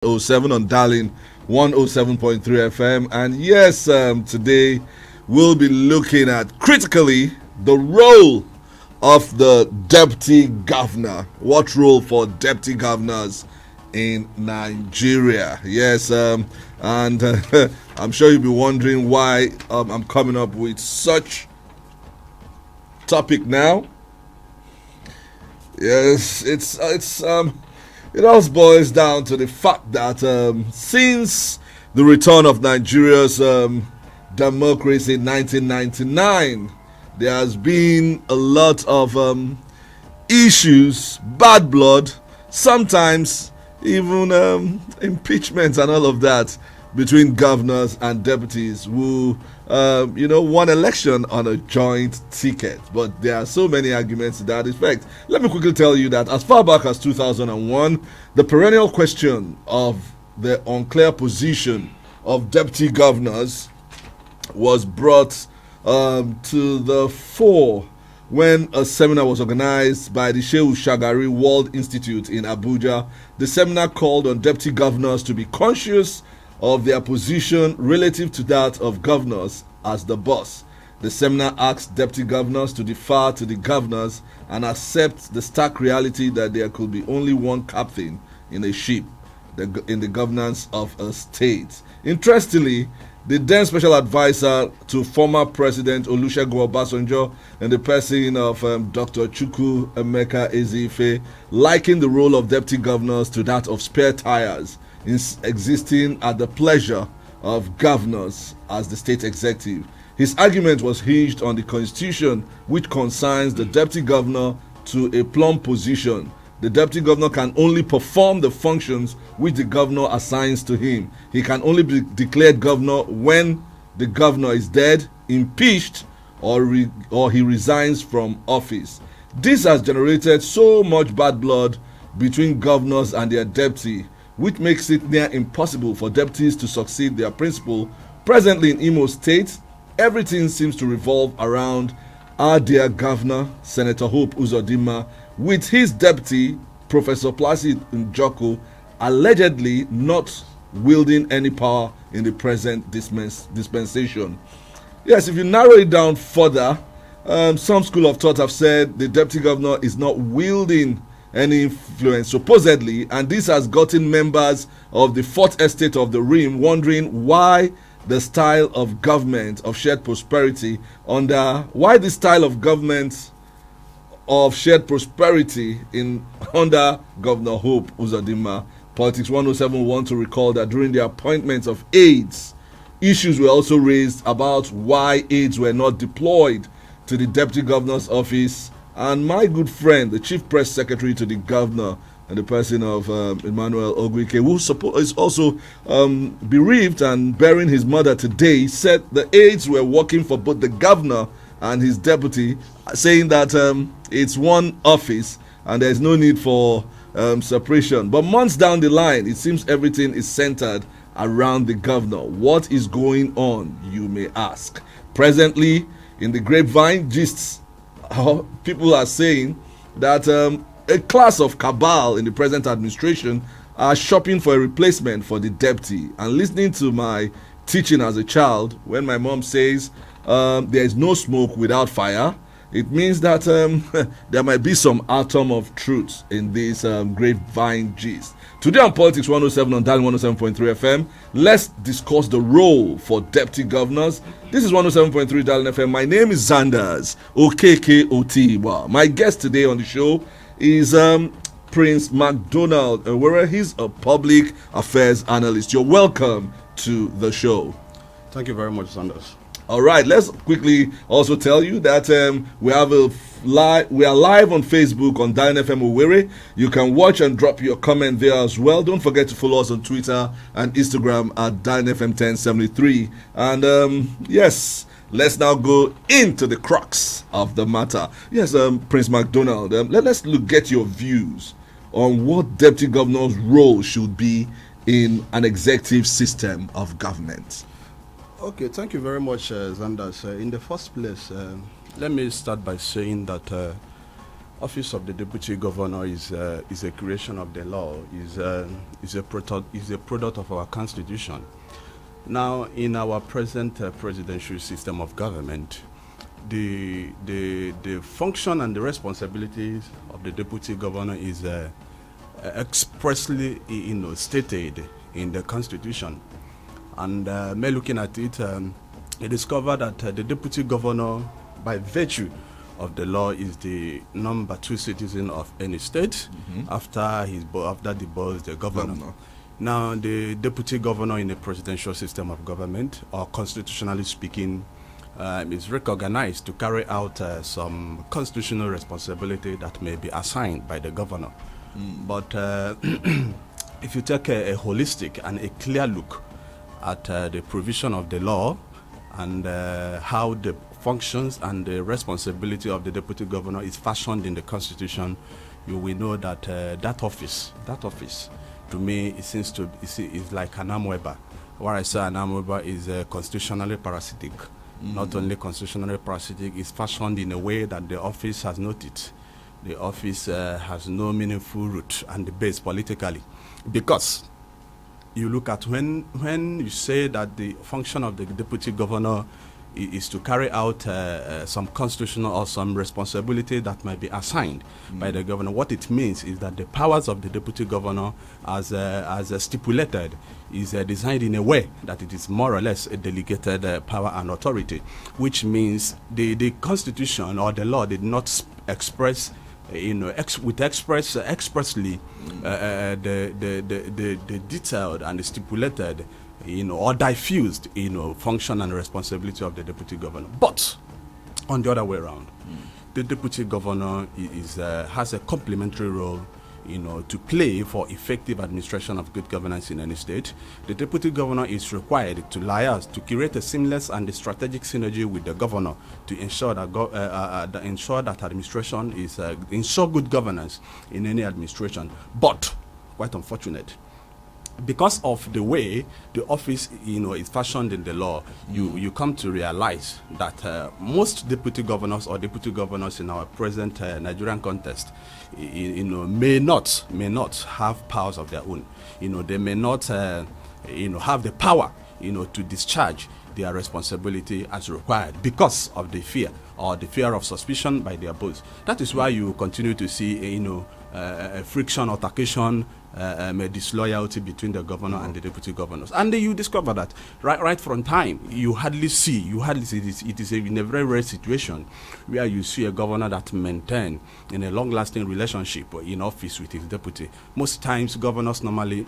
07 on Darling 107.3 FM. And yes, today we'll be looking at critically the role of the deputy governor. What role for deputy governors in Nigeria? Yes, and I'm sure you'll be wondering why I'm coming up with such topic now. Yes, it all boils down to the fact that since the return of Nigeria's democracy in 1999, there has been a lot of issues, bad blood, sometimes even impeachment and all of that between governors and deputies who, won election on a joint ticket. But there are so many arguments to that effect. Let me quickly tell you that as far back as 2001, the perennial question of the unclear position of deputy governors was brought to the fore when a seminar was organized by the Shehu Shagari World Institute in Abuja. The seminar called on deputy governors to be conscious of their position relative to that of governors as the boss. The seminar asked deputy governors to defer to the governors and accept the stark reality that there could be only one captain in a ship in the governance of a state. Interestingly, the then special advisor to former President Olusegun Obasanjo, in the person of Dr. Chukwu Emeka Ezefe, likened the role of deputy governors to that of spare tires existing at the pleasure of governors as the state executive. His argument was hinged on the constitution, which consigns the deputy governor to a plumb position. The deputy governor can only perform the functions which the governor assigns to him. He can only be declared governor when the governor is dead, impeached, or he resigns from office. This has generated so much bad blood between governors and their deputy, which makes it near impossible for deputies to succeed their principal. Presently in Imo State, everything seems to revolve around our dear governor, Senator Hope Uzodinma, with his deputy, Professor Placid Njoku, allegedly not wielding any power in the present dispensation. Yes, if you narrow it down further, some school of thought have said the deputy governor is not wielding any influence, supposedly, and this has gotten members of the Fourth Estate of the Rim wondering why the style of government of shared prosperity under Governor Hope Uzodinma. Politics 107 want to recall that during the appointments of aides, issues were also raised about why aides were not deployed to the deputy governor's office. And my good friend, the chief press secretary to the governor, and the person of Emmanuel Okeke, who is also bereaved and burying his mother today, said the aides were working for both the governor and his deputy, saying that it's one office and there's no need for separation. But months down the line, it seems everything is centered around the governor. What is going on, you may ask? Presently, in the grapevine gists, people are saying that a class of cabal in the present administration are shopping for a replacement for the deputy. And listening to my teaching as a child, when my mom says there is no smoke without fire, it means that there might be some atom of truth in this grapevine gist. Today on Politics 107 on Dial 107.3 FM, let's discuss the role for deputy governors. This is 107.3 Dial FM. My name is Zandas, Okeke Otigba. My guest today on the show is Prince MacDonald, where he's a public affairs analyst. You're welcome to the show. Thank you very much, Zandas. All right, let's quickly also tell you that we are live on Facebook on Dial FM Owerri. You can watch and drop your comment there as well. Don't forget to follow us on Twitter and Instagram at Dial FM 1073. And yes, let's now go into the crux of the matter. Yes, Prince MacDonald, let's get your views on what deputy governor's role should be in an executive system of government. Okay, thank you very much, Zandas. In the first place, let me start by saying that Office of the Deputy Governor is a creation of the law, is a product of our Constitution. Now, in our present presidential system of government, the function and the responsibilities of the Deputy Governor is expressly, stated in the Constitution. And me looking at it, I discovered that the Deputy Governor, by virtue of the law, is the number 2 citizen of any state after the boss, the governor. Now, the Deputy Governor in a presidential system of government, or constitutionally speaking, is recognized to carry out some constitutional responsibility that may be assigned by the governor. But if you take a holistic and a clear look at the provision of the law and how the functions and the responsibility of the Deputy Governor is fashioned in the Constitution, you will know that that office, to me, it seems to is like an amoeba. Where I say an amoeba is constitutionally parasitic. Not only constitutionally parasitic, it's fashioned in a way that the office has no teeth. The office has no meaningful root and base politically. Because you look at when you say that the function of the Deputy Governor is to carry out some constitutional or some responsibility that might be assigned by the governor. What it means is that the powers of the Deputy Governor, as stipulated, is designed in a way that it is more or less a delegated power and authority, which means the Constitution or the law did not express expressly the detailed and the stipulated or diffused, function and responsibility of the Deputy Governor. But on the other way around, the Deputy Governor has a complementary role, to play for effective administration of good governance in any state. The Deputy Governor is required to liaise, to create a seamless and strategic synergy with the governor to ensure that administration is ensure good governance in any administration. But quite unfortunate, because of the way the office is fashioned in the law, you come to realize that most deputy governors or deputy governors in our present Nigerian context may not have powers of their own. They may not have the power to discharge their responsibility as required because of the fear of suspicion by their boss. That is why you continue to see friction, altercation, disloyalty between the governor and the deputy governors. And you discover that right from time, you hardly see this. It is in a very rare situation where you see a governor that maintain in a long-lasting relationship in office with his deputy. Most times, governors normally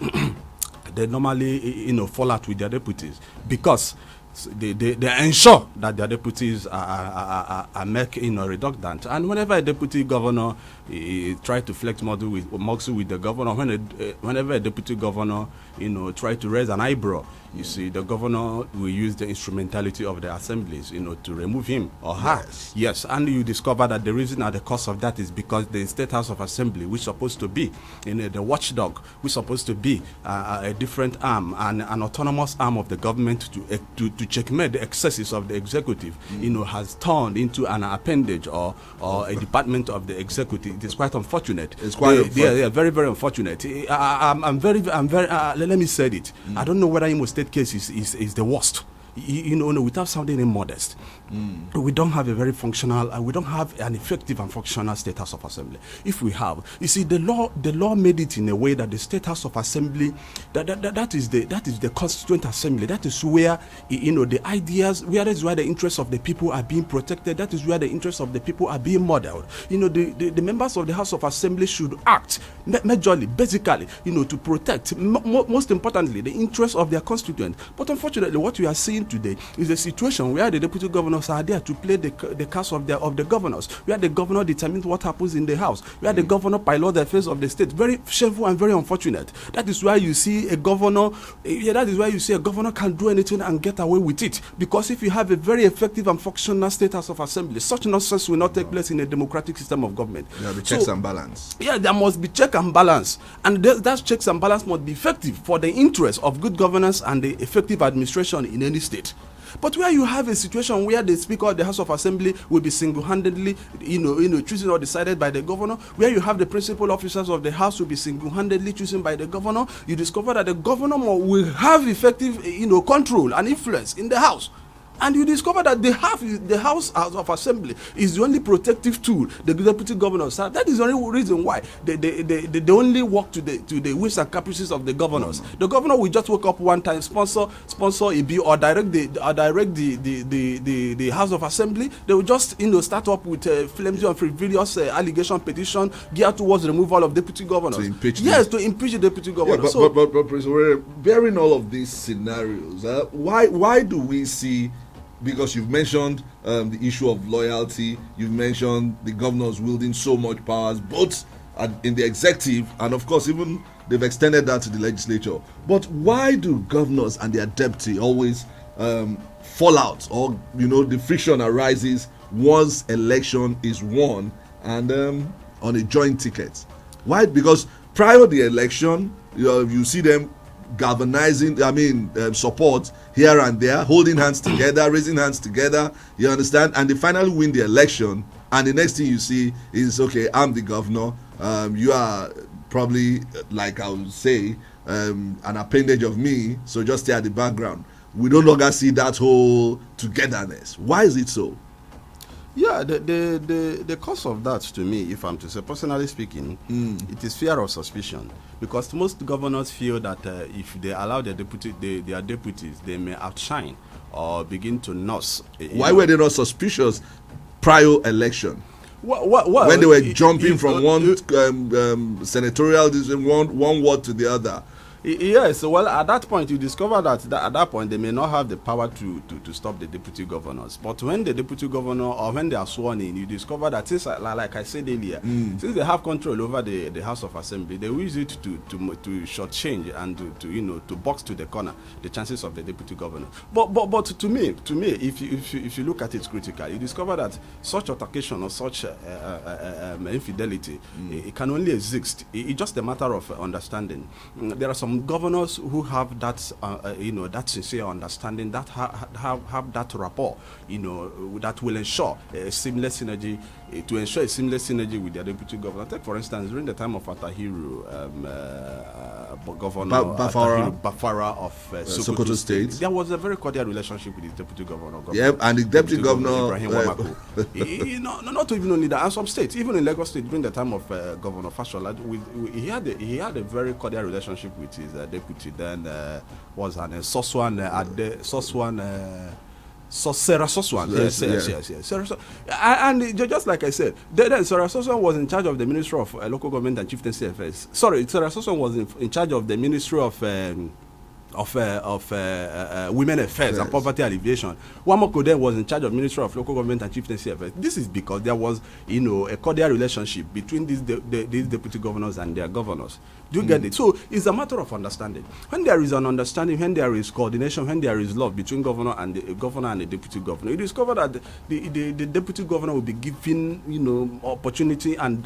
fall out with their deputies because they ensure that their deputies are redundant. And whenever a deputy governor try to flex muscle with the governor, whenever a deputy governor try to raise an eyebrow, you see the governor will use the instrumentality of the assemblies to remove him or her. Yes, and you discover that the reason at the cause of that is because the State House of Assembly, which is supposed to be the watchdog, which is supposed to be a different arm and an autonomous arm of the government to checkmate the excesses of the executive, has turned into an appendage or a department of the executive. It is quite unfortunate. It's quite unfortunate. Yeah, very, very unfortunate. I'm very. Let me say it. I don't know whether Imo State case is the worst. Without sounding immodest, we don't have a very functional, we don't have an effective and functional State House of Assembly. If we have, you see, the law made it in a way that the State House of Assembly, that is the constituent assembly. That is where the ideas, where is where the interests of the people are being protected. That is where the interests of the people are being modeled. The members of the House of Assembly should act majorly, basically, to protect, most importantly, the interests of their constituents. But unfortunately, what we are seeing today is a situation where the deputy governors are there to play the cast of the governors, where the governor determines what happens in the house, where the governor pilots the affairs of the state. Very shameful and very unfortunate. That is why you see a governor. That is why you see a governor can do anything and get away with it. Because if you have a very effective and functional State House of Assembly, such nonsense will not take place in a democratic system of government. There will be checks and balance. Yeah, there must be check and balance, and that checks and balance must be effective for the interest of good governance and the effective administration in any state. state. But where you have a situation where the Speaker of the House of Assembly will be single-handedly, chosen or decided by the governor, where you have the principal officers of the House will be single-handedly chosen by the governor, you discover that the governor will have effective, control and influence in the House. And you discover that the House of Assembly is the only protective tool the deputy governors have. That is the only reason why they only work to the whims and caprices of the governors. The governor will just wake up one time, sponsor a bill, or direct the House of Assembly. They will just start up with flimsy and frivolous allegation petition geared towards the removal of deputy governors. To impeach to impeach the deputy governor. Yeah, but Prince Owerre, bearing all of these scenarios, why do we see? Because you've mentioned the issue of loyalty, you've mentioned the governors wielding so much powers, both in the executive, and of course even they've extended that to the legislature. But why do governors and their deputy always fall out, or the friction arises once election is won and on a joint ticket? Why? Because prior to the election, you see them galvanizing, support here and there, holding hands together, raising hands together, you understand, and they finally win the election, and the next thing you see is, okay, I'm the governor, you are probably, like I would say, an appendage of me, so just stay at the background. We no longer see that whole togetherness. Why is it so? Yeah, the cause of that, to me, if I'm to say, personally speaking, it is fear of suspicion. Because most governors feel that if they allow their deputies, they may outshine or begin to nurse. Why were they not suspicious prior election? Well, when they were jumping from one senatorial one ward to the other. Yes, well, at that point, you discover that at that point, they may not have the power to stop the deputy governors. But when the deputy governor, or when they are sworn in, you discover that, since, like I said earlier, since they have control over the House of Assembly, they use it to shortchange and to box to the corner the chances of the deputy governor. But to me, if you look at it critically, you discover that such altercation or such infidelity, it can only exist. It's just a matter of understanding. There are some governors who have that that sincere understanding, that have that rapport, that will ensure a seamless synergy, with their deputy governor. Take, for instance, during the time of Atahiru, Governor Bafara of Sokoto State, there was a very cordial relationship with his deputy governor. And the deputy governor Ibrahim Wamako. Not even only that, and some states, even in Lagos State, during the time of Governor Fashola, he had a very cordial relationship with his deputy. Then was an Soswan Sarah Soswan. Yes. And just like I said, then Sarah Soswan was in charge of the Ministry of Local Government and Chieftaincy Affairs. Sorry, Sarah Soswan was in charge of the Ministry of Women Affairs and Poverty Alleviation. Wamako then was in charge of Ministry of Local Government and Chieftaincy Affairs. This is because there was, a cordial relationship between these deputy governors and their governors. Do you get it? So it's a matter of understanding. When there is an understanding, when there is coordination, when there is love between governor and the deputy governor, you discover that the deputy governor will be given, opportunity and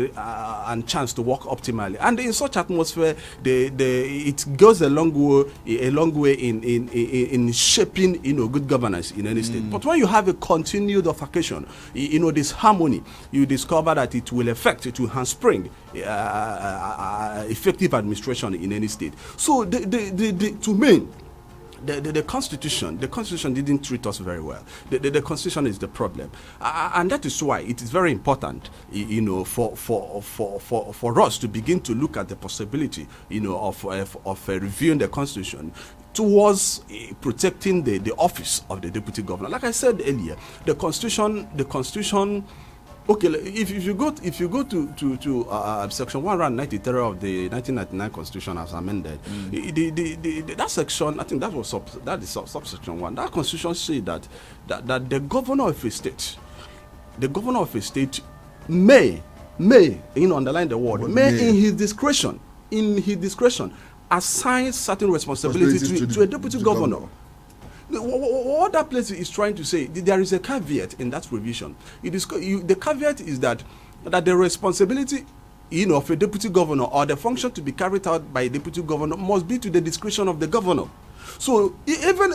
chance to work optimally. And in such atmosphere, it goes a long way in shaping, good governance in any state. But when you have a continued altercation, this harmony, you discover that it will handspring effective administration in any state. So to me, the Constitution didn't treat us very well. The Constitution is the problem, and that is why it is very important, for us to begin to look at the possibility, of reviewing the Constitution towards protecting the office of the deputy governor. Like I said earlier, the Constitution. Okay, if you go to section 193 of the 1999 Constitution as amended, that section, I think that is subsection 1. That Constitution says that the governor of a state, may underline the word, may in his discretion, assign certain responsibility to a deputy governor. What that place is trying to say, there is a caveat in that provision. The caveat is that the responsibility, of a deputy governor, or the function to be carried out by a deputy governor, must be to the discretion of the governor. So even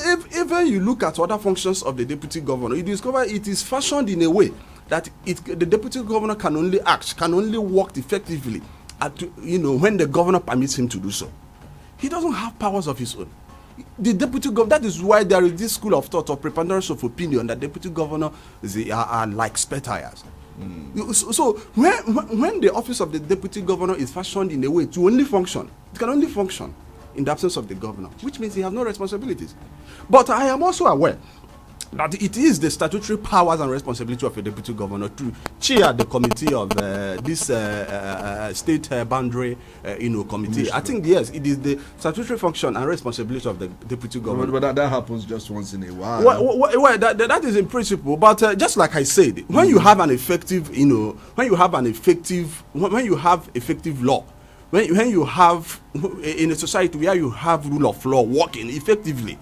you look at other functions of the deputy governor, you discover it is fashioned in a way that the deputy governor can only act, can only work effectively when the governor permits him to do so. He doesn't have powers of his own. The deputy governor, that is why there is this school of thought or preponderance of opinion that deputy governor are like spare tires. So when the office of the deputy governor is fashioned in a way to only function, it can only function in the absence of the governor, which means he has no responsibilities. But I am also aware that it is the statutory powers and responsibility of a deputy governor to chair the committee of this state boundary committee. I think, yes, it is the statutory function and responsibility of the deputy governor. But that happens just once in a while. Well, that is in principle. But just like I said, when you have an effective, when you have effective law, when you have in a society where you have rule of law working effectively,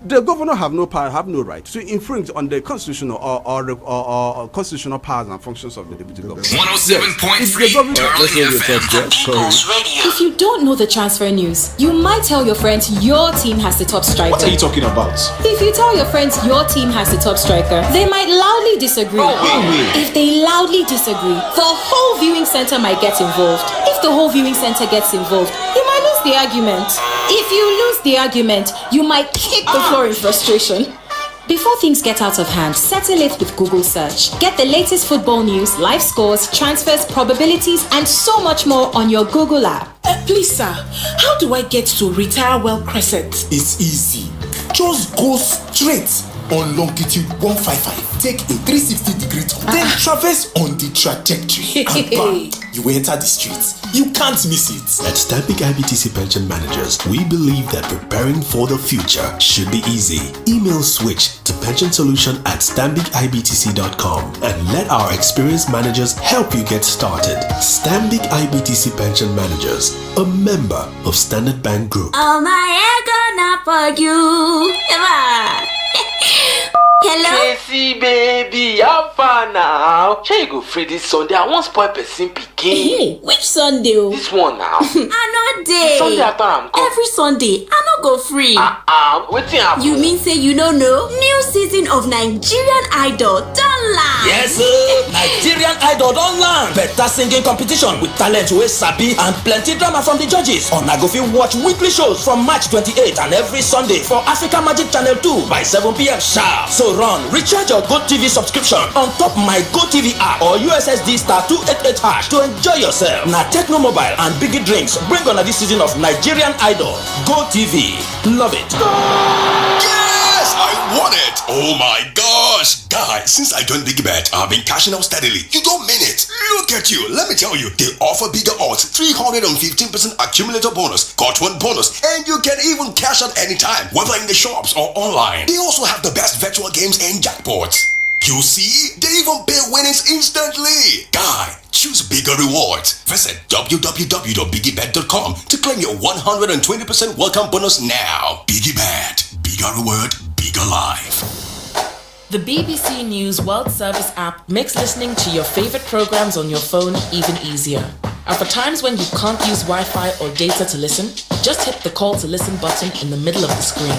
the governor have no power, have no right to infringe on the constitutional or constitutional powers and functions of the deputy governor. 107.3 If you don't know the transfer news, you might tell your friends your team has the top striker. What are you talking about? If you tell your friends your team has the top striker, they might loudly disagree. If they loudly disagree, the whole viewing center might get involved. If the whole viewing center gets involved, you might lose the argument. If you lose the argument, you might kick the floor in frustration. Before things get out of hand, settle it with Google search. Get the latest football news, live scores, transfers, probabilities, and so much more on your Google app. Please, sir, how do I get to Retire Well Crescent? It's easy. Just go straight on longitude 155. Take a 360-degree turn, then traverse on the trajectory. And bam, you enter the streets. You can't miss it. At Stanbic IBTC Pension Managers, we believe that preparing for the future should be easy. Email switch to pensionsolution@stanbicibtc.com and let our experienced managers help you get started. Stanbic IBTC Pension Managers, a member of Standard Bank Group. Oh my ego not for you. Hello? Casey, baby, how far now? Shall you go free this Sunday? I want spoil person picking. Hey, which Sunday? This one now. I know day. Sunday after I'm come. Every Sunday, I no go free. Wetin happen? You mean say you don't know? New season of Nigerian Idol don land. Yes, sir. Nigerian Idol don land. Better singing competition with talent wey sabi and plenty drama from the judges. Una go fit watch weekly shows from March 28 and every Sunday for Africa Magic Channel 2 by 7 p.m. sharp. So run, recharge your GoTV subscription on top my GoTV app or USSD *288# to enjoy yourself. Na Techno Mobile and Biggie Drinks bring on this season of Nigerian Idol. GoTV, love it. Yes, I won it! Oh my gosh! Guys, since I joined BigBet, I've been cashing out steadily. You don't mean it! Look at you! Let me tell you, they offer bigger odds, 315% accumulator bonus, got one bonus, and you can even cash out anytime, whether in the shops or online. They also have the best virtual games and jackpots. You see, they even pay winnings instantly. Guy, choose bigger rewards. Visit www.biggiebet.com to claim your 120% welcome bonus now. BigGieBet, bigger reward, bigger life. The BBC News World Service app makes listening to your favorite programs on your phone even easier. And for times when you can't use Wi-Fi or data to listen, just hit the call to listen button in the middle of the screen.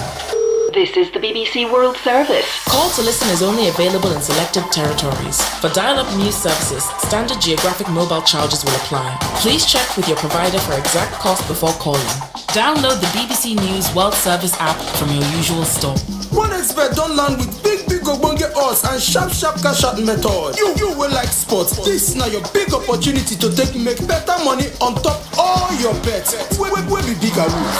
This is the BBC World Service. Call to listen is only available in selected territories. For dial-up news services, standard geographic mobile charges will apply. Please check with your provider for exact cost before calling. Download the BBC News World Service app from your usual store. One expert don't land with big ogbonge odds and sharp cash out method. You will like sports. This now your big opportunity to make better money on top all your bets. Where be bigger rules.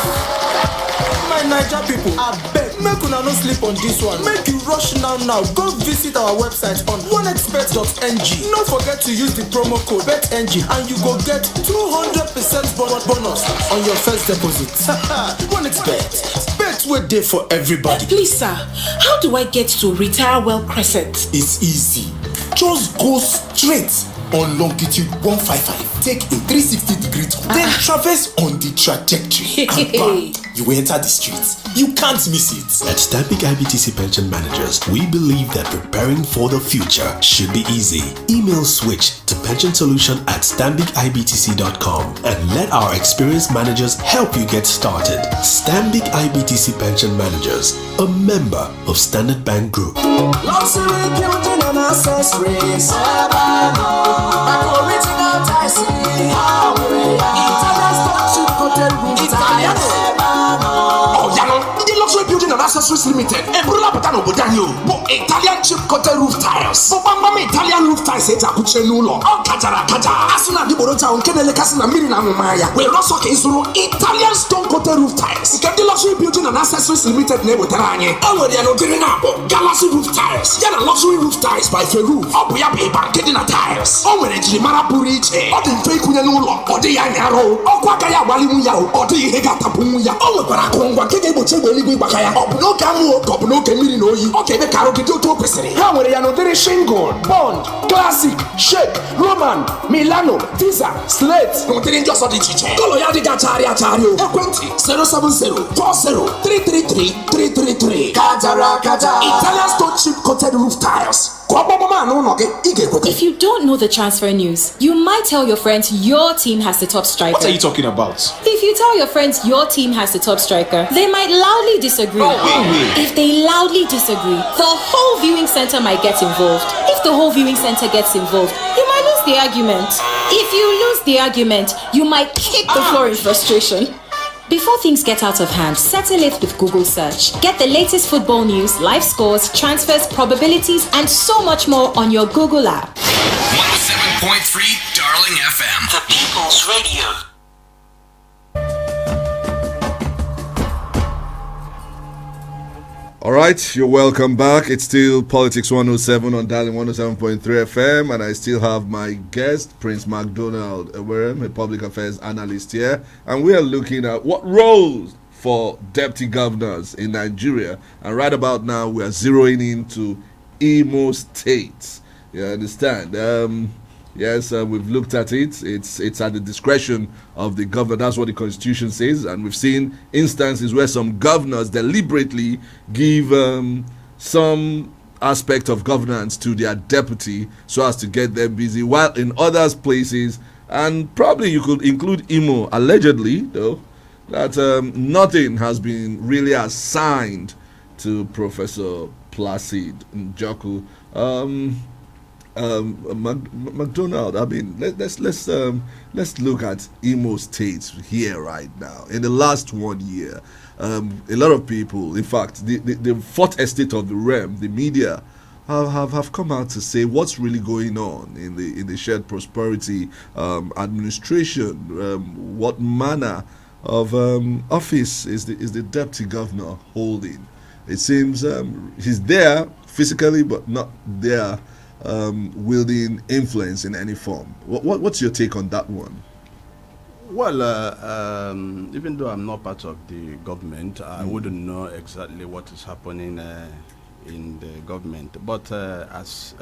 My Niger people, I beg, make una no sleep on this one. Make you rush now. Go visit our website on oneexpert.ng. Don't forget to use the promo code BETNG and you go get 200% bonus on your first deposit. One expert. Bet we're there for everybody. Please, sir, how do I get to Retire Well Crescent? It's easy. Just go straight on longitude 155. Take a 360-degree turn, then traverse on the trajectory. And bam, you enter the streets. You can't miss it. At Stanbic IBTC Pension Managers, we believe that preparing for the future should be easy. Email switch to pensionsolution@stanbicibtc.com and let our experienced managers help you get started. Stanbic IBTC Pension Managers, a member of Standard Bank Group. Luxury building and accessories. Original Tyson. Italian stone chip coated roof tiles. Oh, yeah, no. The Luxury Building and Accessories Limited. Ebrula Patano Bodanyo. Italian chip coated roof tiles. Mama Italian roof tiles. It's a kuche nulo. Oh, kajara. Asuna di borota unkene kasina miri na mumaya. We also can Italian stone coated roof tiles. Get the Luxury Building and Accessories Limited name with Ranye. Oh, they are not getting up. Galaxy roof tiles. Yana luxury roof tiles by Feru. Oh, we are paper getting a tiles. Oh, when it's Limara Puriche. Oh, the fake nulo. Oh, the Yanaro. Oh, Kwakaya Walimuya. Oh, the Hegata Pumuya. Oh, Barakongwa. Kege Bochego Libu Bakaya. Oh, no Kamu. Oh, no Kemiri no you. Okay, the Karo Kido to Pesere. How are you? There is Shingle, Bond, Classic, Shake, Roman, Milano, Visa, Slate. No, they just on the teacher. Call Yadi Gataria Tario. Equenti 070-40-333-333. Kajara. Italian stone chip coated roof tiles. If you don't know the transfer news, you might tell your friends your team has the top striker. What are you talking about? If you tell your friends your team has the top striker, they might loudly disagree. If they loudly disagree, the whole viewing center might get involved. If the whole viewing center gets involved, you might lose the argument. If you lose the argument, you might kick the floor in frustration. Before things get out of hand, settle it with Google search. Get the latest football news, live scores, transfers, probabilities, and so much more on your Google app. 107.3 Darling FM, the People's Radio. All right, you're welcome back. It's still Politics 107 on Darling 107.3 FM, and I still have my guest, Prince MacDonald Ewerem, a public affairs analyst here, and we are looking at what roles for deputy governors in Nigeria. And right about now, we are zeroing into Imo State. You understand? Yes, we've looked at it. It's at the discretion of the governor. That's what the Constitution says. And we've seen instances where some governors deliberately give some aspect of governance to their deputy so as to get them busy, while in other places, and probably you could include Imo, allegedly, though, that nothing has been really assigned to Professor Placid Njoku. MacDonald, I mean, let's look at Imo State here right now. In the last 1 year, a lot of people, in fact, the fourth estate of the realm, the media, have come out to say what's really going on in the shared prosperity administration. What manner of office is the deputy governor holding? It seems he's there physically, but not there wielding influence in any form. What's your take on that one? Well, even though I'm not part of the government, I wouldn't know exactly what is happening in the government. But as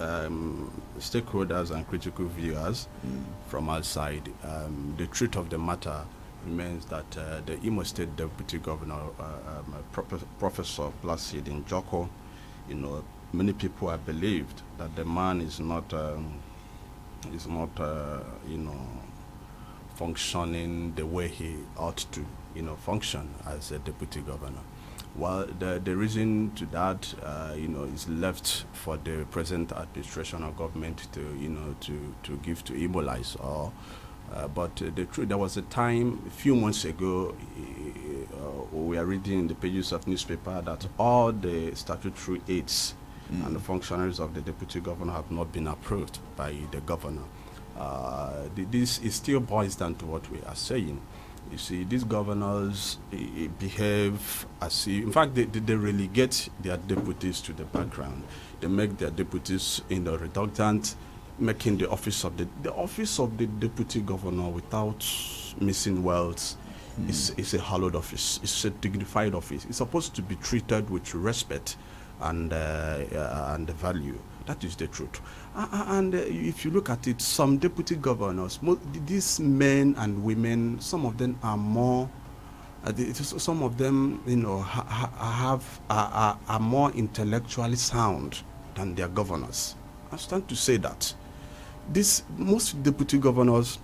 stakeholders and critical viewers from outside, the truth of the matter remains that the Imo State Deputy Governor, Professor Placid Njoku, many people have believed that the man is not functioning the way he ought to, function as a deputy governor. Well, the reason to that, is left for the present administration of government to give to Imolize. But the truth, there was a time a few months ago, we are reading in the pages of newspaper that all the statutory aids and the functionaries of the deputy governor have not been approved by the governor. This still boils down to what we are saying. You see, these governors behave as if, in fact, they relegate their deputies to the background. They make their deputies redundant, making the office of the deputy governor without missing words. It's a hallowed office. It's a dignified office. It's supposed to be treated with respect and value. That is the truth. And if you look at it, some deputy governors, these men and women, some of them are more Some of them, are more intellectually sound than their governors. I stand to say that most deputy governors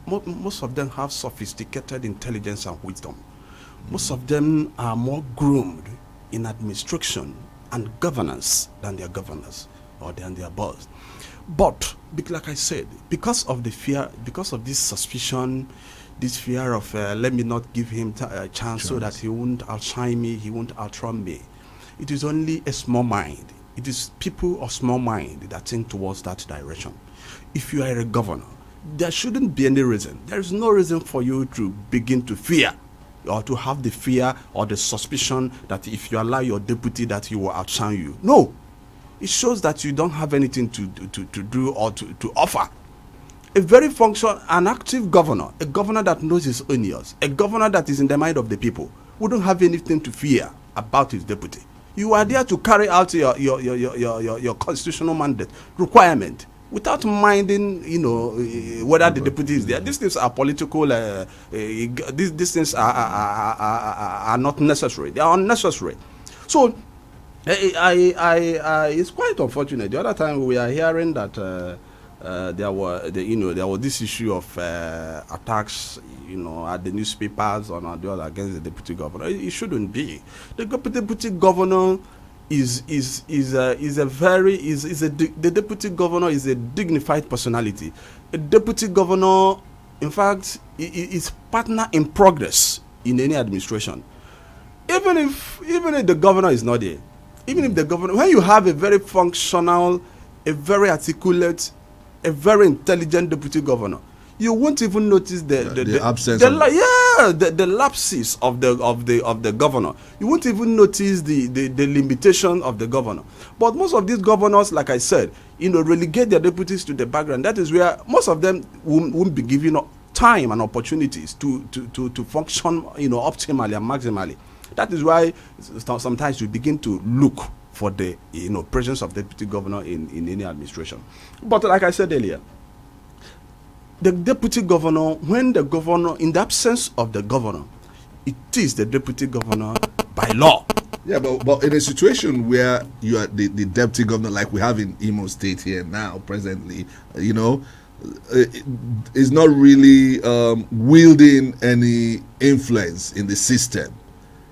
most of them have sophisticated intelligence and wisdom. Most of them are more groomed in administration and governance than their governors or than their boss. But like I said, because of the fear, because of this suspicion, this fear of let me not give him a chance so that he won't outshine me, he won't outrun me. It is only a small mind. It is people of small mind that think towards that direction. If you are a governor, there shouldn't be any reason. There is no reason for you to begin to fear or to have the fear or the suspicion that if you allow your deputy that he will outshine you. No. It shows that you don't have anything to do or to offer. A very functional and active governor, a governor that knows his onions, a governor that is in the mind of the people, wouldn't have anything to fear about his deputy. You are there to carry out your constitutional mandate requirement without minding, whether the deputy is there. These things are political. These things are not necessary. They are unnecessary. So, it's quite unfortunate. The other time we are hearing that there was this issue of attacks, at the newspapers or the other against the deputy governor. It shouldn't be. The deputy governor the deputy governor is a dignified personality. A deputy governor, in fact, is partner in progress in any administration. Even if the governor is not there, when you have a very functional, a very articulate, a very intelligent deputy governor, you won't even notice the absence the lapses of the governor. You won't even notice the limitation of the governor. But most of these governors, like I said, relegate their deputies to the background. That is where most of them won't be given time and opportunities to function, optimally and maximally. That is why sometimes you begin to look for the presence of deputy governor in any administration. But like I said earlier, the deputy governor, in the absence of the governor, it is the deputy governor by law. Yeah, but in a situation where you are the deputy governor, like we have in Imo State here now, presently, is not really wielding any influence in the system.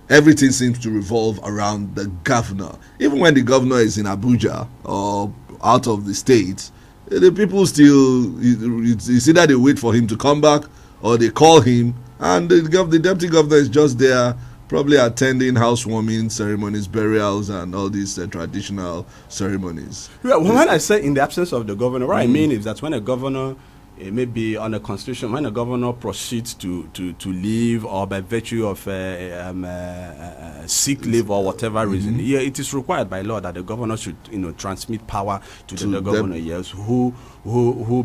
Everything seems to revolve around the governor. Even when the governor is in Abuja or out of the state, the people still, it's either they wait for him to come back or they call him, and the deputy governor is just there, probably attending housewarming ceremonies, burials, and all these traditional ceremonies. Yeah, when I say in the absence of the governor, what I mean is that when a governor maybe on a constitution, when a governor proceeds to leave or by virtue of sick leave or whatever reason, it is required by law that the governor should transmit power to the governor, yes, who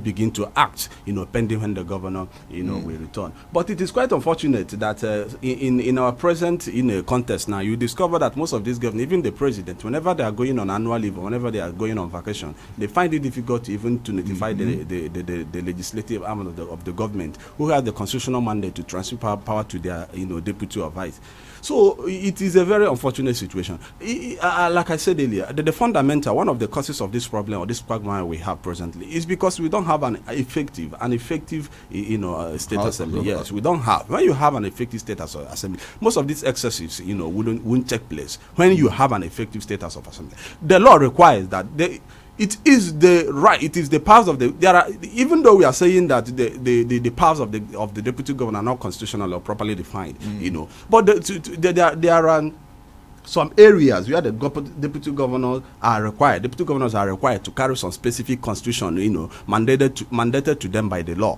begin to act, pending when the governor will return. But it is quite unfortunate that in our present context now, you discover that most of these governors, even the president, whenever they are going on annual leave or whenever they are going on vacation, they find it difficult even to notify the legislative arm of the government, who have the constitutional mandate to transfer power to their deputy or vice. So it is a very unfortunate situation. Like I said earlier, the fundamental, one of the causes of this problem or this quagmire we have presently is because we don't have an effective state assembly. Yes, we don't have. When you have an effective state assembly, most of these excesses wouldn't take place. When you have an effective state assembly, the law requires that it is the powers of even though we are saying that the powers of the deputy governor are not constitutional or properly defined, but there are some areas where the deputy governors are required. Deputy governors are required to carry some specific constitution, mandated to them by the law.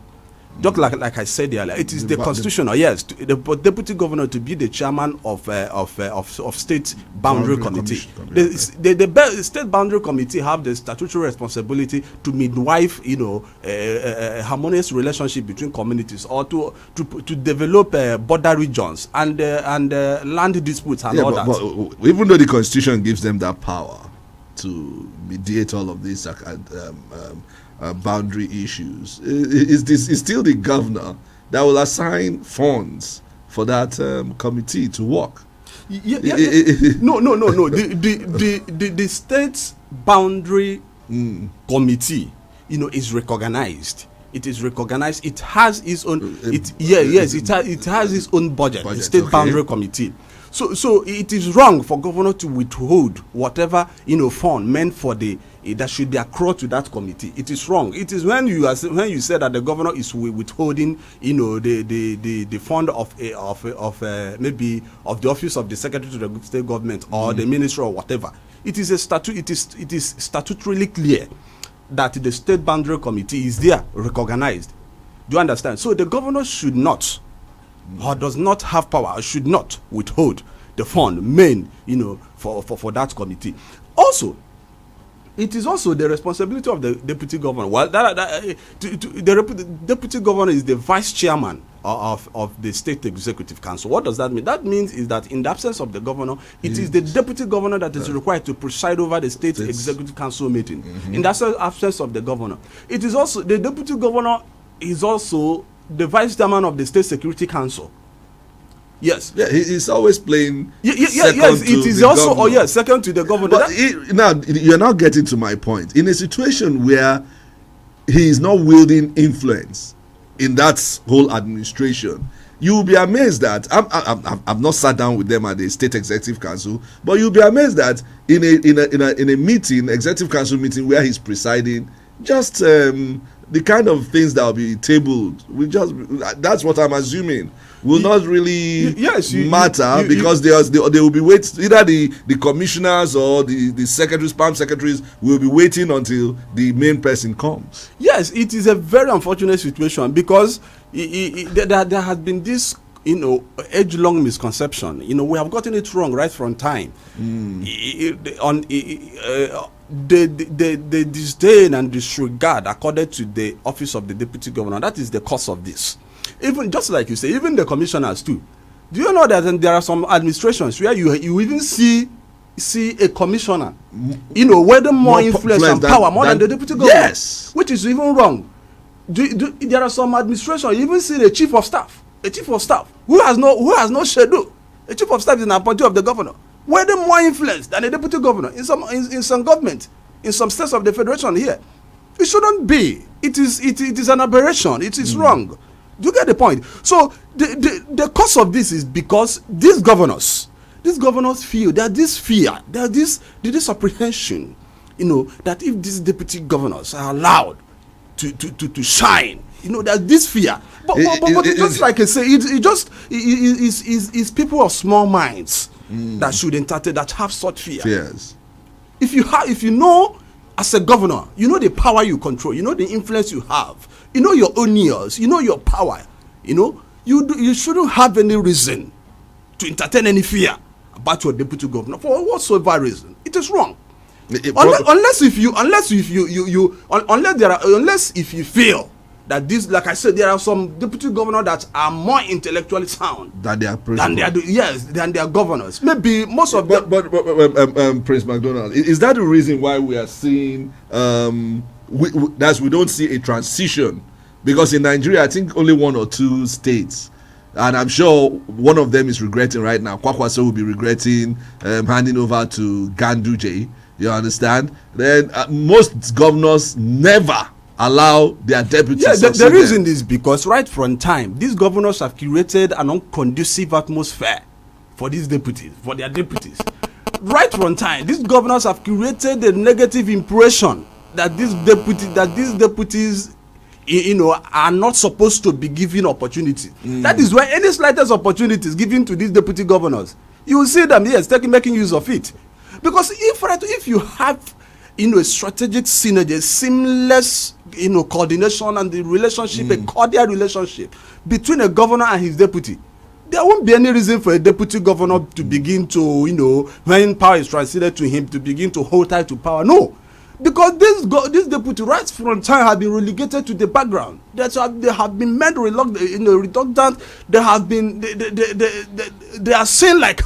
Just like I said earlier, it is the constitutional, yes, the deputy governor to be the chairman of state boundary committee. The state boundary committee have the statutory responsibility to midwife, a harmonious relationship between communities, or to develop border regions and land disputes and all that. But even though the constitution gives them that power to mediate all of these boundary issues, it's still the governor that will assign funds for that committee to work. No. The state boundary committee, is recognized. It is recognized. It has its own. It has its own budget. The state boundary committee. So it is wrong for governor to withhold whatever fund meant for that should be accrued to that committee. It is wrong. It is when you say that the governor is withholding the fund of maybe of the office of the secretary to the state government or the minister or whatever. It is statutorily clear that the state boundary committee is there recognized. Do you understand? So the governor should not or does not have power, should not withhold the fund for that committee. Also, it is also the responsibility of the deputy governor. Well, the deputy governor is the vice chairman of the state executive council. What does that mean? That means is that in the absence of the governor, it is the deputy governor that is required to preside over the state executive council meeting. In the absence of the governor, it is also the deputy governor is also the vice chairman of the state security council. Yes. Yeah, he's always playing. Yes, it is also. Governor. Oh, yes, second to the governor. But now you're not getting to my point. In a situation where he is not wielding influence in that whole administration, you will be amazed that I've not sat down with them at the state executive council, but you'll be amazed that in a meeting, executive council meeting where he's presiding, just the kind of things that will be tabled, that's what I'm assuming, will not really matter because they will be waiting. Either the commissioners or the secretaries, palm secretaries will be waiting until the main person comes. Yes, it is a very unfortunate situation because there has been this age-long misconception. We have gotten it wrong right from time. The disdain and disregard accorded to the office of the deputy governor, that is the cause of this. Even just like you say, even the commissioners too. Do you know that there are some administrations where you even see a commissioner, where the more influence and power more than the deputy governor, yes, which is even wrong. There are some administrations you even see the chief of staff, who has no schedule. The chief of staff is an appointee of the governor, where the more influence than the deputy governor in some government, in some states of the federation here. It shouldn't be. It is an aberration. It is wrong. Do you get the point? So the cause of this is because these governors feel that this fear, that this apprehension, that if these deputy governors are allowed to shine, that this fear. But just like I say, it's people of small minds that should entertain, that have such fear. Yes. If you know as a governor, the power you control, the influence you have, your own ears, your power, you shouldn't have any reason to entertain any fear about your deputy governor for whatsoever reason. It is wrong. Unless if you feel that this, like I said, there are some deputy governors that are more intellectually sound than their governors. Maybe most of them. But Prince McDonald, is that the reason why we are seeing we don't see a transition? Because in Nigeria, I think only one or two states, and I'm sure one of them is regretting right now. Kwakwaso will be regretting handing over to Ganduje. You understand? Then most governors never allow their deputies. Yeah, the reason is because right from time, these governors have created an unconducive atmosphere for these deputies, for their deputies. Right from time, these governors have created a negative impression that these deputies are not supposed to be given opportunity. That is why any slightest opportunity is given to these deputy governors, you will see them making use of it. Because if you have a strategic synergy, seamless coordination and the relationship, a cordial relationship between a governor and his deputy, there won't be any reason for a deputy governor to begin to, when power is transferred to him, to begin to hold tight to power. No. Because this deputy right from time have been relegated to the background. They have been made redundant. They have been they are seen like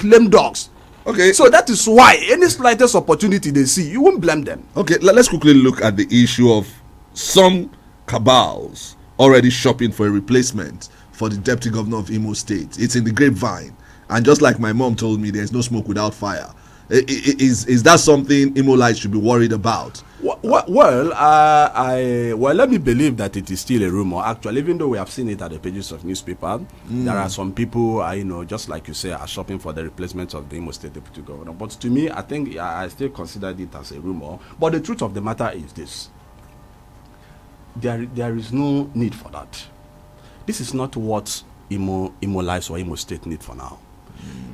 lame dogs. Okay. So that is why any slightest opportunity they see, you won't blame them. Okay, let's quickly look at the issue of some cabals already shopping for a replacement for the deputy governor of Imo State. It's in the grapevine. And just like my mom told me, there's no smoke without fire. Is that something Imolites should be worried about? Well, let me believe that it is still a rumor. Actually, even though we have seen it at the pages of newspaper, there are some people, just like you say, are shopping for the replacement of the Imo State Deputy Governor. But to me, I think I still consider it as a rumor. But the truth of the matter is this: there is no need for that. This is not what Imolites or Imo State need for now.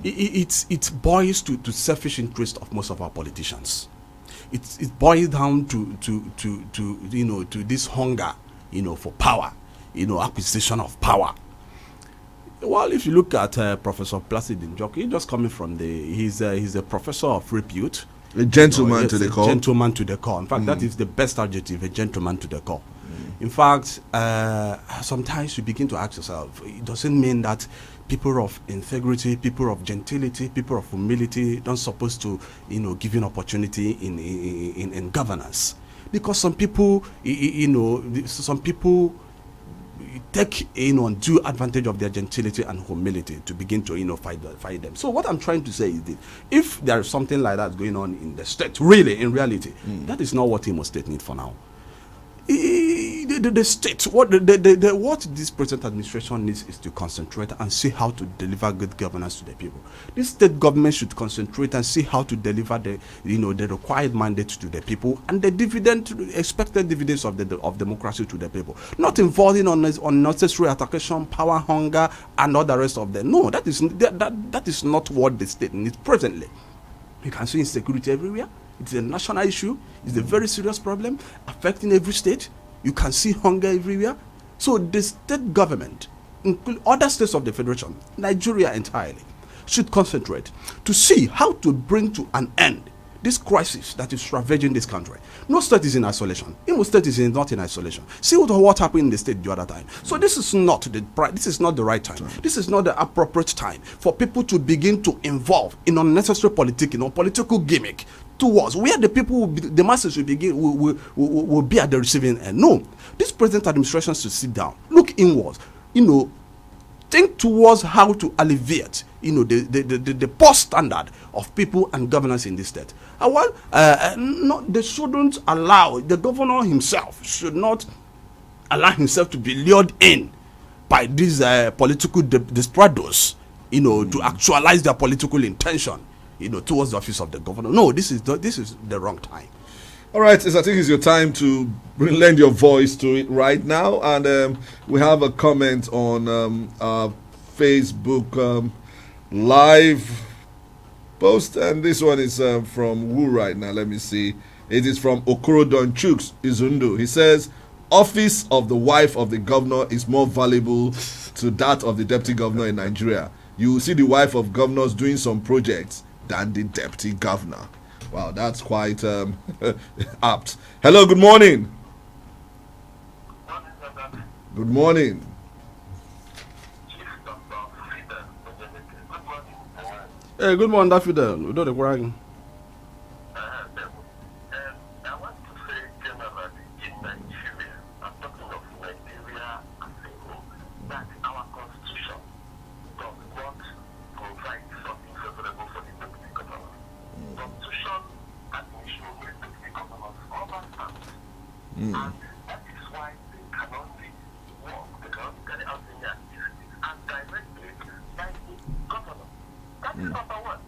It boils to selfish interest of most of our politicians. It boils down to this hunger, for power, acquisition of power. Well, if you look at Professor Placid Njoku, he's just coming from he's a professor of repute. A gentleman to the core. Gentleman to the core. In fact, that is the best adjective, a gentleman to the core. In fact, sometimes you begin to ask yourself, it doesn't mean that people of integrity, people of gentility, people of humility don't supposed to, give an opportunity in governance. Because some people, take undue advantage of their gentility and humility to begin to fight them. So what I'm trying to say is that if there is something like that going on in the state, really in reality, that is not what Imo State needs for now. The state, what this present administration needs is to concentrate and see how to deliver good governance to the people. This state government should concentrate and see how to deliver the required mandate to the people and the expected dividends of democracy to the people. Not involving on unnecessary attackation, power hunger, and all the rest of them. No, that is not what the state needs presently. You can see insecurity everywhere. It's a national issue. It's a very serious problem affecting every state. You can see hunger everywhere. So the state government, including other states of the federation, Nigeria entirely, should concentrate to see how to bring to an end this crisis that is ravaging this country. No state is in isolation. Imo State is not in isolation. See what happened in the state the other time. So this is not the right time. This is not the appropriate time for people to begin to involve in unnecessary political gimmick towards where the people, the masses will be at the receiving end. No, this present administration should sit down, look inwards, think towards how to alleviate, the poor standard of people and governance in this state. They shouldn't allow, the governor himself should not allow himself to be lured in by these political desperados, to actualize their political intention, towards the office of the governor. No, this is the wrong time. All right, I think it's your time to lend your voice to it right now. And we have a comment on our Facebook live post. And this one is from Wu right now. Let me see. It is from Okorodon Chuks Izundu. He says, office of the wife of the governor is more valuable to that of the deputy governor in Nigeria. You will see the wife of governors doing some projects than the deputy governor. Wow, that's quite apt. Hello, good morning. Good morning. Hey, good morning, Daffodil. We do the bragging. And that is why they can only work, they can only carry out their activities and directed by the governor. That is number one.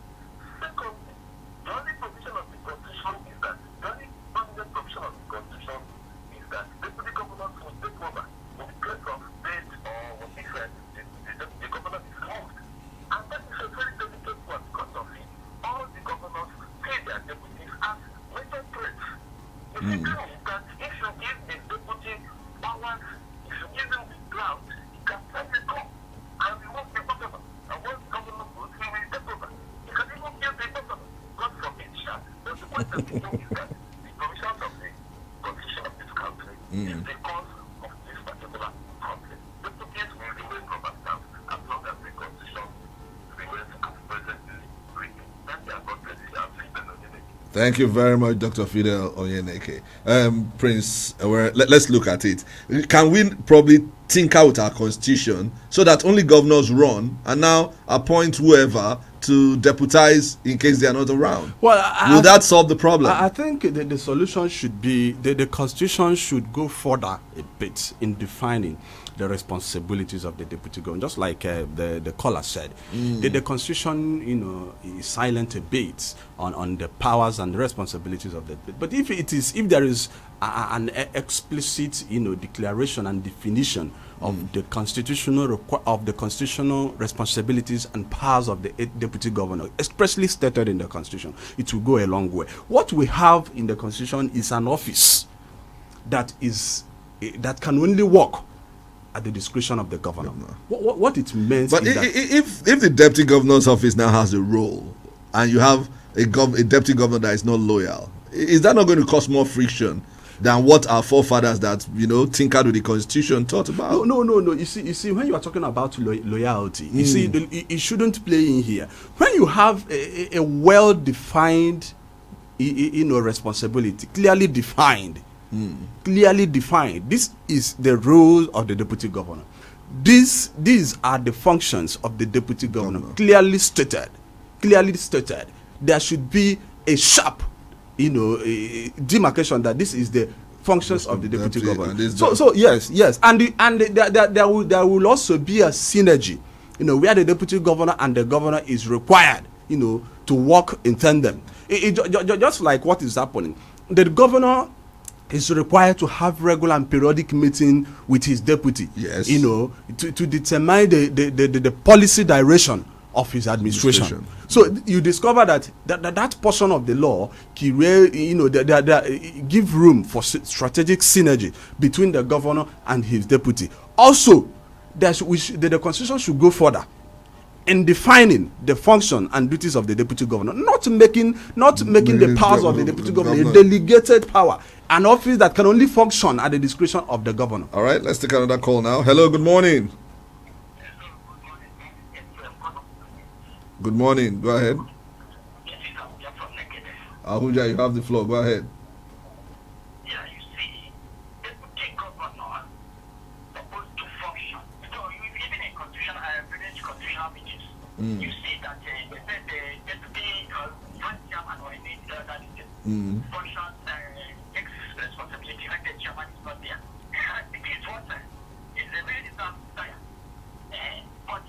Secondly, the only provision of the constitution is that deputy governors will take over in place of state or what if the governor is moved. And that is a very delicate one because of it. All the governors pay their deputies as major threats. It means that if you give the deputy powers, if you give him the ground, he can take it up and remove the governor. And once the governor goes, he will take over. He can even give the governor. God forbid, but the point that we know is that the provisions of the constitution of this country is the cause of this particular conflict. Deputies will remain rubber stamps as long as the constitution remains as presently written. That's their content. Thank you very much, Dr. Fidel Onyeneke. Prince, let's look at it. Can we probably tinker with our constitution so that only governors run and now appoint whoever to deputize in case they are not around? Well, will that solve the problem? I think the solution should be the constitution should go further a bit in defining the responsibilities of the deputy governor, just like the caller said. The constitution, is silent a bit on the powers and the responsibilities of the. But if there is an explicit, declaration and definition of the constitutional responsibilities and powers of the deputy governor, expressly stated in the constitution, it will go a long way. What we have in the constitution is an office that can only work at the discretion of the governor. What it means but is if the deputy governor's office now has a role and you have a deputy governor that is not loyal, is that not going to cause more friction than what our forefathers that tinkered with the constitution thought about? No. You see, when you are talking about loyalty, you see, it shouldn't play in here. When you have a well-defined, responsibility, clearly defined. This is the role of the deputy governor. These are the functions of the deputy governor. Clearly stated. There should be a sharp, demarcation that this is the functions of the deputy governor. So yes, and there will also be a synergy, where the deputy governor and the governor is required, to work in tandem. Just like what is happening, the governor is required to have regular and periodic meeting with his deputy. Yes. To determine the policy direction of his administration. So you discover that portion of the law give room for strategic synergy between the governor and his deputy. Also, the constitution should go further in defining the function and duties of the deputy governor, not making the powers of the deputy governor a delegated power, an office that can only function at the discretion of the governor. All right, let's take another call now. Hello, good morning. Good morning, go ahead. Ahuja, you have the floor, go ahead. Yeah, you see, deputy governor supposed to function. So even in constitutional, village constitutional meetings, you see that they said the deputy vice chairman or any that is function takes responsibility when the chairman is not there. It is what is a very desire. But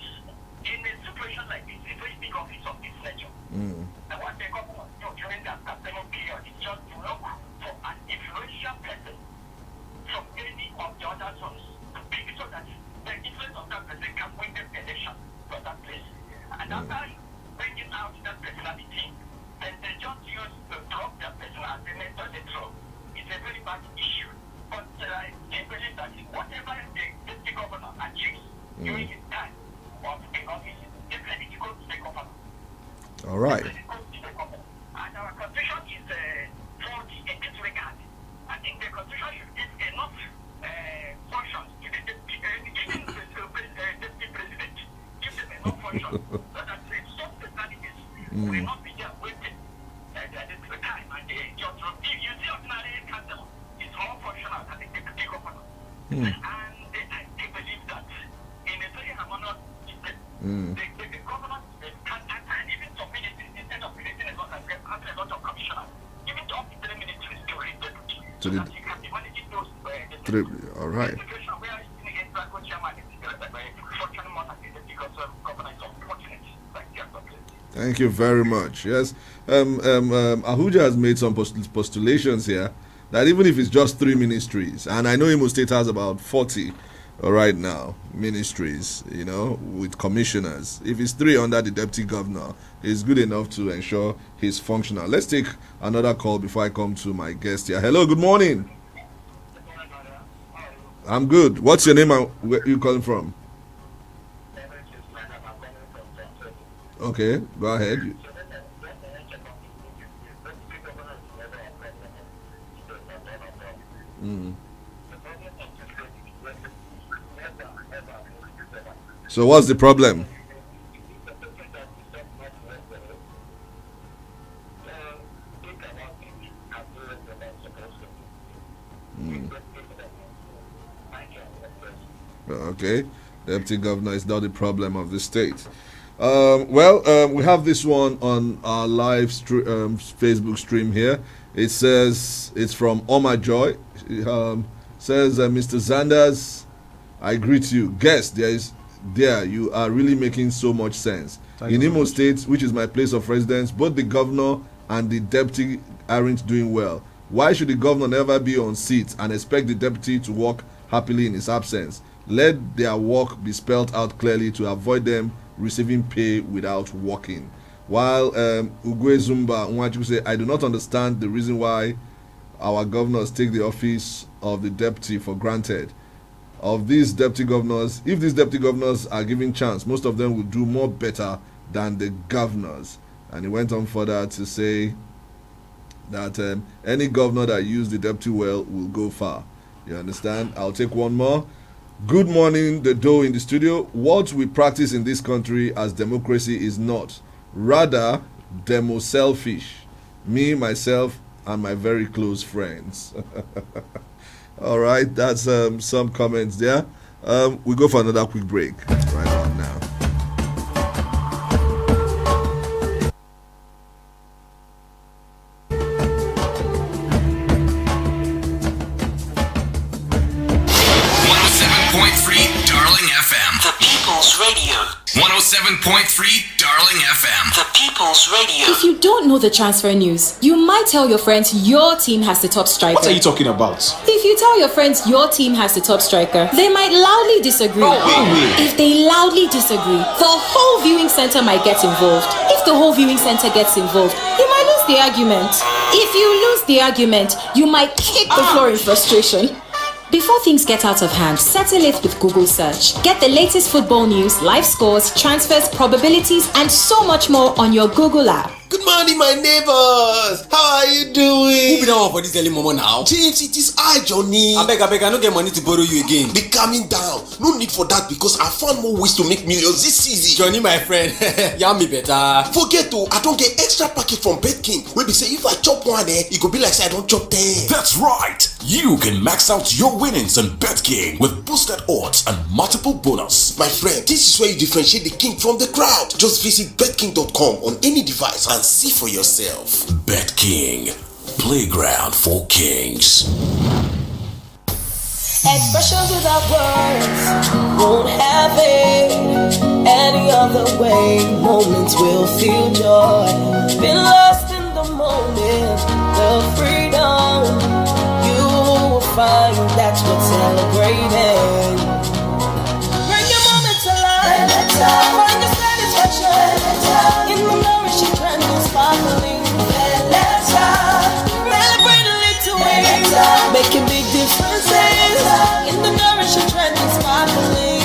in a situation like this, a very big office of this nature, and what the governor during that campaign period is just to look for an influential person from any of the other zones to pick so that the influence of that person can win the election for that place. And after bringing out that personality, then they just use to drop that person as the mentor they throw. It's a very bad issue. But I believe that whatever the deputy governor achieves during his time of the office, definitely goes to the governor. All right. And our constitution is faulty in this regard. I think the constitution should give enough functions to the deputy president. Give them enough functions so that some personalities will not be there waiting the time and they just if you see ordinary council is more functional than the deputy governor. And I believe that in a very harmonious system, the governor and even some ministries, instead of creating a lot of commissioners, even to up to 3 ministries to read deputy, so that you can be managing those all right. situation where chairman is functioning more like a deputy governor is unfortunate, like Thank you very much. Yes, Ahuja has made some postulations here that even if it's just 3 ministries, and I know Imo State has about 40 right now ministries, with commissioners. If it's 3 under the deputy governor, it's good enough to ensure he's functional. Let's take another call before I come to my guest here. Hello, good morning. I'm good. What's your name and where you calling from? Okay, go ahead. So what's the problem? Okay, deputy governor is not the problem of the state. We have this one on our live Facebook stream here. It says it's from Oma Joy. Says Mr. Zandas, I greet you. Guess you are really making so much sense. In Imo State, which is my place of residence, both the governor and the deputy aren't doing well. Why should the governor never be on seat and expect the deputy to work happily in his absence? Let their work be spelled out clearly to avoid them receiving pay without working. While Ugwe Zumba Nwachukwu say, I do not understand the reason why our governors take the office of the deputy for granted. Of these deputy governors, if these deputy governors are given chance, most of them will do more better than the governors. And he went on further to say that any governor that uses the deputy well will go far. You understand? I'll take one more. Good morning, the dough in the studio. What we practice in this country as democracy is not, rather, demo-selfish. Me, myself, and my very close friends. All right, that's some comments there. We go for another quick break right on now. The People's Radio. 107.3 Darling FM. The People's Radio. If you don't know the transfer news, you might tell your friends your team has the top striker. What are you talking about? If you tell your friends your team has the top striker, they might loudly disagree. If they loudly disagree, the whole viewing center might get involved. If the whole viewing center gets involved, you might lose the argument. If you lose the argument, you might kick the floor in frustration. Before things get out of hand, settle it with Google search. Get the latest football news, live scores, transfers, probabilities, and so much more on your Google app. Good morning, my neighbors. How are you doing? Who be that one for this early moment now? James, it is I, Johnny. I beg, I don't get money to borrow you again. Be calming down. No need for that because I found more ways to make millions this season. Johnny, my friend, yam me better. Forget to, I don't get extra packet from Bet King. Wey be say if I chop one, it go be like say I don't chop 10. That's right. You can max out your winnings on Bet King with boosted odds and multiple bonus. My friend, this is where you differentiate the king from the crowd. Just visit betking.com on any device and see for yourself. Bet King, playground for kings. Expressions without words won't have it any other way. Moments will feel joy. Been lost in the moment, the freedom you will find. That's what's celebrating. Bring your moment to life. Find the satisfaction in the nourishing trend and sparkling. Celebrate a little way, making big differences in the nourishing trend and sparkling.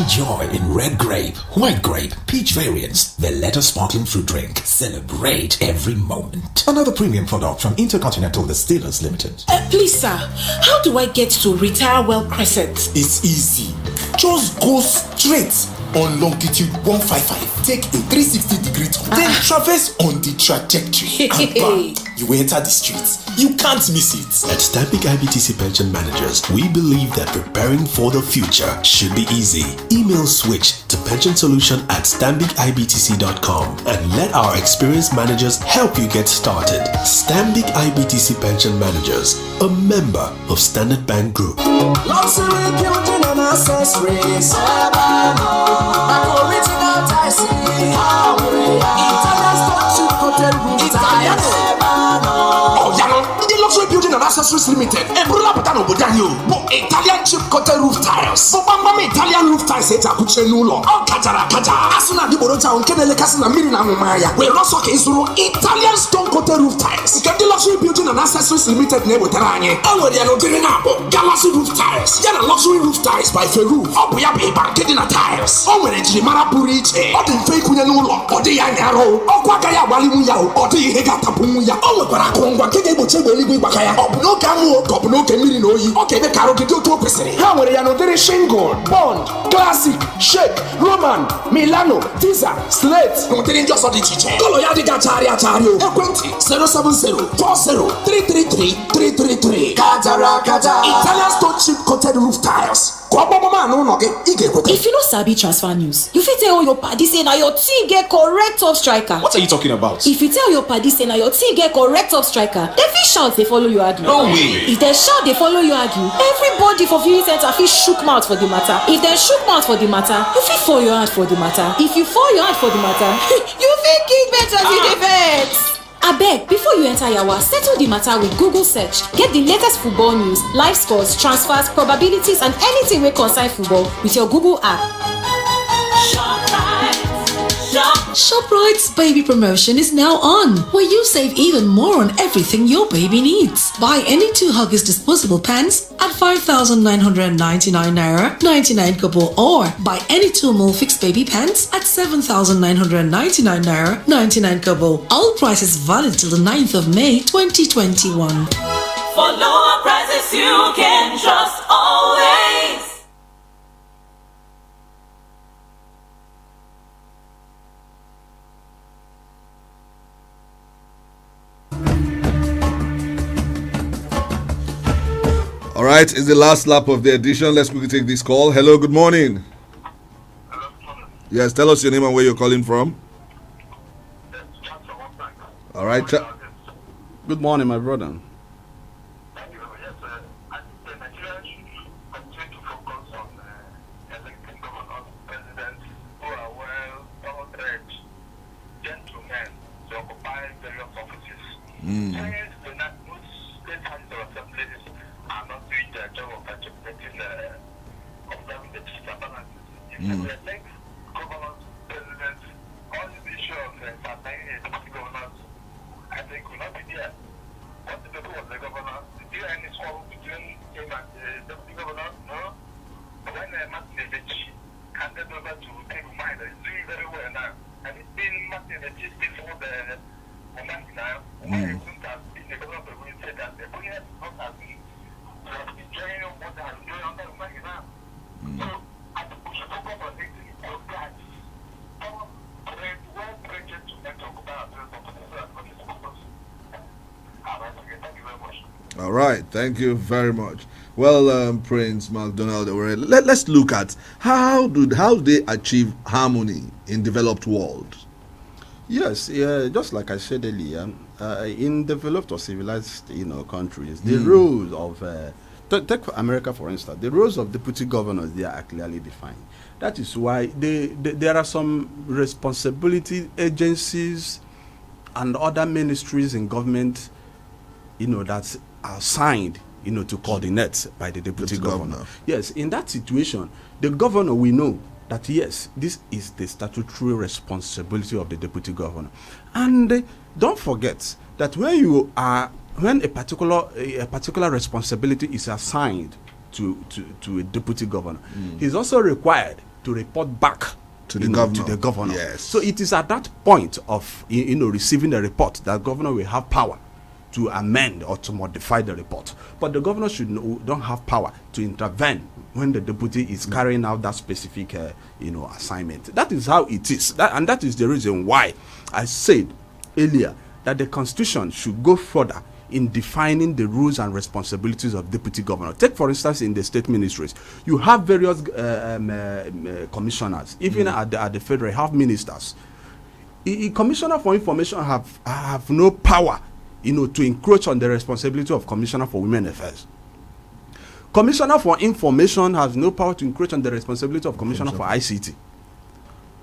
Enjoy in red grape, white grape, peach variants, the Valletta sparkling fruit drink. Celebrate every moment. Another premium product from Intercontinental Distillers Limited. Please, sir, how do I get to Retire Well Crescent? It's easy. Just go straight on longitude 155. Take a 360-degree turn, then traverse on the trajectory. And bam, you enter the streets. You can't miss it. At Stambik IBTC Pension Managers, we believe that preparing for the future should be easy. Email switch to pensionsolution@stambicibtc.com and let our experienced managers help you get started. Stambik IBTC Pension Managers, a member of Standard Bank Group. Luxury building and accessories. Original Tyson. Italian stone coated roof tiles. Oh, yeah, the Luxury Building and Accessories Limited. Brula Patano Bodanyo. Italian chip coated roof tiles. Bamba Italian roof tiles. It's a kuche nulo. Oh, Kajara. Asuna di Borota on Kenele Casina Mirina Mumaya. We also can Italian stone coated roof tiles. Get the Luxury Building and Accessories Limited name with Taranye. Oh, they are not doing Galaxy roof tiles. Yana luxury roof tiles by Feru. Oh, we are getting a tiles. Oh, when it's Marapuriche. Oh, the fake Nulo. Oh, the Yanaro. Oh, Quakaya Walimuya. Oh, the Hegata Pumuya. Oh, Barakongwa. Kebo Bakaya. Oh, ọ bụ n'oge anwụ ka ọ bụ n'oge mmiri na oyi ọ ga-eme ka arụ gị dị otu o kwesịrị. ha nwere ya n'ụdịrị shingle, bond, classic, shake, roman, milano, tiza, slate na ụdịrị ndị ọzọ dị iche iche. Kọlọ ya dịga achagharị achagharị o. Ekwentị 070-40-333-333. Kajara kaja. Italian stone chip coated roof tiles. If you no sabi transfer news, you fit tell all your padi say na your team get correct top striker. What are you talking about? If you tell your padi say na your team get correct top striker, dem fit shout dey follow you argue. No way. If dem shout dey follow you argue, everybody for viewing center fit shook mouth for the matter. If dem shook mouth for the matter, you fit fall your hand for the matter. If you fall your hand for the matter, you fit kick bet as you dey vex. Abeg, before you enter yawa, settle the matter with Google search. Get the latest football news, live scores, transfers, probabilities and anything wey concern football with your Google app. ShopRite's baby promotion is now on, where you save even more on everything your baby needs. Buy any 2 Huggies disposable pants at 5,999 naira 99 kobo, or buy any 2 Molfix baby pants at 7,999 naira 99 kobo. All prices valid till the 9th of May 2021. For lower prices you can trust always. All right, it's the last lap of the edition. Let's quickly take this call. Hello, good morning. Yes, tell us your name and where you're calling from. All right. Good morning, my brother. All right, thank you very much. Well, Prince McDonald, let's look at how do they achieve harmony in developed world. Yes, just like I said earlier, in developed or civilized, countries, the roles of take America for instance, the roles of deputy governors, they are clearly defined. That is why there are some responsibility agencies and other ministries in government, that are assigned, to coordinate by the deputy governor. Yes, in that situation, the governor will know that yes, this is the statutory responsibility of the deputy governor. And don't forget that when a particular responsibility is assigned to a deputy governor, he's also required to report back to the governor. Yes. So it is at that point of receiving the report that governor will have power to amend or to modify the report. But the governor don't have power to intervene when the deputy is carrying out that specific assignment. That is how it is. And that is the reason why I said earlier that the constitution should go further in defining the rules and responsibilities of deputy governor. Take for instance in the state ministries, you have various commissioners. Even at the federal, you have ministers. Commissioner for information have no power to encroach on the responsibility of Commissioner for Women Affairs. Commissioner for Information has no power to encroach on the responsibility of Commissioner for ICT.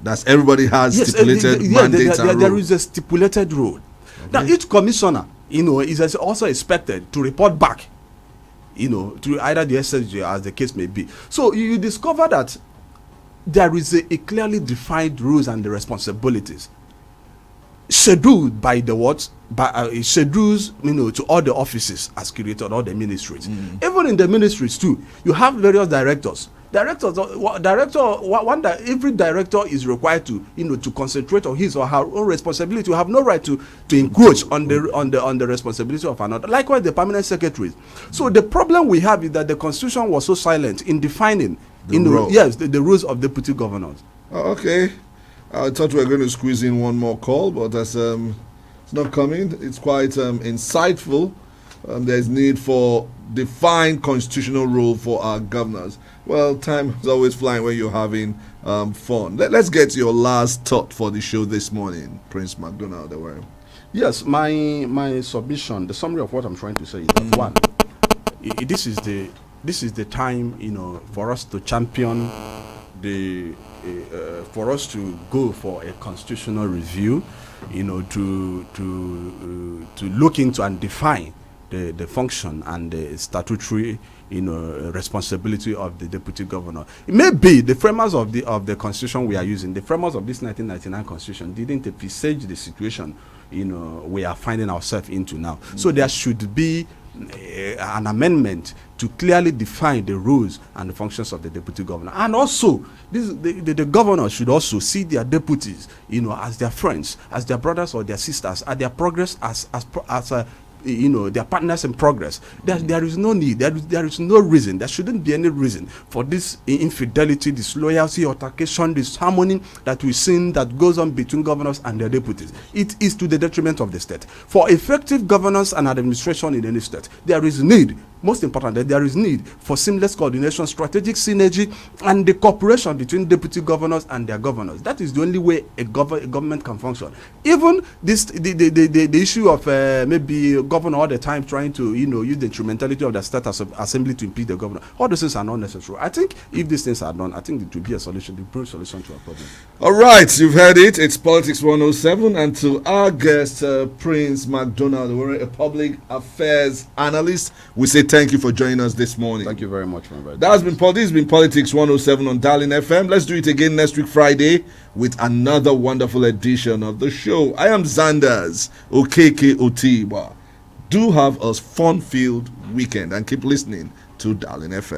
That's everybody has stipulated mandates and there is a stipulated rule. Okay. Now each commissioner, is also expected to report back, to either the SSG as the case may be. So you discover that there is a clearly defined rules and the responsibilities scheduled by the what? Schedules, to all the offices as created, all the ministries. Even in the ministries too, you have various directors Every director is required to concentrate on his or her own responsibility. You have no right to encroach on the responsibility of another. Likewise, the permanent secretaries. So the problem we have is that the Constitution was so silent in defining the rules of deputy governors. Okay. I thought we were going to squeeze in one more call, but as it's not coming. It's quite insightful. There's need for defined constitutional rule for our governors. Well, time is always flying when you're having fun. Let's get your last thought for the show this morning, Prince McDonald. Yes, my submission, the summary of what I'm trying to say is that one, this is the time for us to champion for us to go for a constitutional review, to look into and define the function and the statutory responsibility of the deputy governor. It may be the framers of the constitution we are using, the framers of this 1999 constitution didn't envisage the situation we are finding ourselves into now. So there should be an amendment to clearly define the rules and the functions of the deputy governor. And also, the governor should also see their deputies, as their friends, as their brothers or their sisters, as their progress, as their partners in progress. There is no need, there is no reason, there shouldn't be any reason for this infidelity, disloyalty, altercation, this harmony that we've seen that goes on between governors and their deputies. It is to the detriment of the state. For effective governance and administration in any state, there is need, most importantly, there is need for seamless coordination, strategic synergy, and the cooperation between deputy governors and their governors. That is the only way a government can function. Even the issue of maybe governor all the time trying to use the instrumentality of the state assembly to impeach the governor, all those things are not necessary. I think if these things are done, I think it will be a solution, the brilliant solution to our problem. All right, you've heard it. It's Politics 107, and to our guest, Prince McDonald, a public affairs analyst, we say thank you for joining us this morning. Thank you very much for inviting me. This has been Politics 107 on Darling FM. Let's do it again next week Friday with another wonderful edition of the show. I am Zandas, Okeke Otigba. Do have a fun-filled weekend and keep listening to Darling FM.